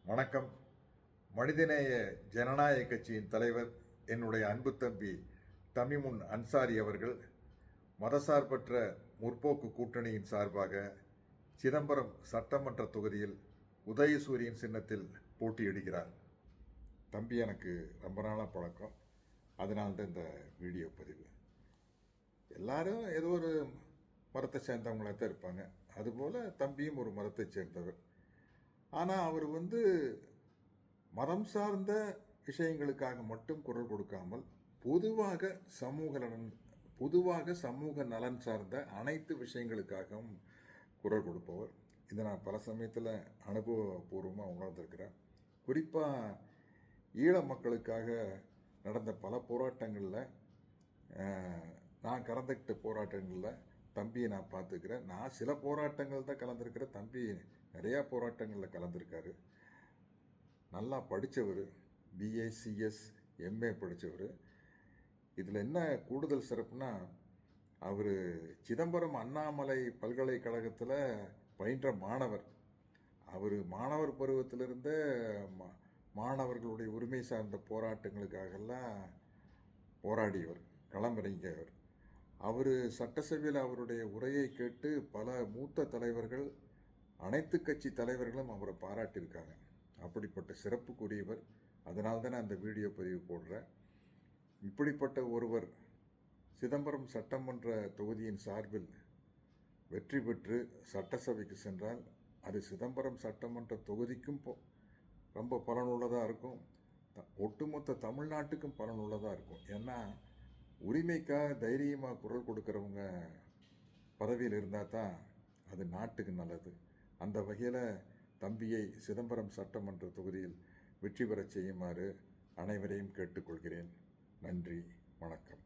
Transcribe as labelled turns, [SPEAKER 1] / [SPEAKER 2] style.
[SPEAKER 1] வணக்கம். மனிதநேய ஜனநாயக கட்சியின் தலைவர் என்னுடைய அன்பு தம்பி தமிமுன் அன்சாரி அவர்கள் மதசார்பற்ற முற்போக்கு கூட்டணியின் சார்பாக சிதம்பரம் சட்டமன்ற தொகுதியில் உதயசூரியன் சின்னத்தில் போட்டியிடுகிறார். தம்பி எனக்கு ரொம்ப நாளாக பழக்கம், அதனால்தான் இந்த வீடியோ பதிவு. எல்லாரும் ஏதோ ஒரு மதத்தை சேர்ந்தவங்களாக தான் இருப்பாங்க. அதுபோல் தம்பியும் ஒரு மதத்தை சேர்ந்தவர். ஆனால் அவர் மதம் சார்ந்த விஷயங்களுக்காக மட்டும் குரல் கொடுக்காமல் பொதுவாக சமூக நலன் சார்ந்த அனைத்து விஷயங்களுக்காகவும் குரல் கொடுப்பவர். இதை நான் பல சமயத்தில் அனுபவபூர்வமாக உணர்ந்திருக்கிறேன். குறிப்பாக ஈழ மக்களுக்காக நடந்த பல போராட்டங்களில் நான் கலந்துக்கிட்ட போராட்டங்களில் தம்பியை நான் பார்த்துக்கிறேன். நான் சில போராட்டங்கள் தான் கலந்துருக்கிறேன். தம்பி நிறையா போராட்டங்களில் கலந்துருக்காரு. நல்லா படித்தவர், பிஏ சிஎஸ் எம்ஏ படித்தவர். இதில் என்ன கூடுதல் சிறப்புனா, அவர் சிதம்பரம் அண்ணாமலை பல்கலைக்கழகத்தில் பயின்ற மாணவர். அவர் மாணவர் பருவத்திலிருந்தே மாணவர்களுடைய உரிமை சார்ந்த போராட்டங்களுக்காகலாம் போராடியவர், களமிறங்கியவர். அவர் சட்டசபையில் அவருடைய உரையை கேட்டு பல மூத்த தலைவர்கள், அனைத்து கட்சி தலைவர்களும் அவரை பாராட்டியிருக்காங்க. அப்படிப்பட்ட சிறப்புக்குரியவர். அதனால்தான் நான் அந்த வீடியோ பதிவு போடுறேன். இப்படிப்பட்ட ஒருவர் சிதம்பரம் சட்டமன்ற தொகுதியின் சார்பில் வெற்றி பெற்று சட்டசபைக்கு சென்றால் அது சிதம்பரம் சட்டமன்ற தொகுதிக்கும் ரொம்ப பலனுள்ளதாக இருக்கும், ஒட்டுமொத்த தமிழ்நாட்டுக்கும் பலனுள்ளதாக இருக்கும். ஏன்னா உரிமைக்காக தைரியமாக குரல் கொடுக்குறவங்க பதவியில் இருந்தால் தான் அது நாட்டுக்கு நல்லது. அந்த வகையில் தம்பியை சிதம்பரம் சட்டமன்ற தொகுதியில் வெற்றி பெறச் செய்யுமாறு அனைவரையும் கேட்டுக்கொள்கிறேன். நன்றி, வணக்கம்.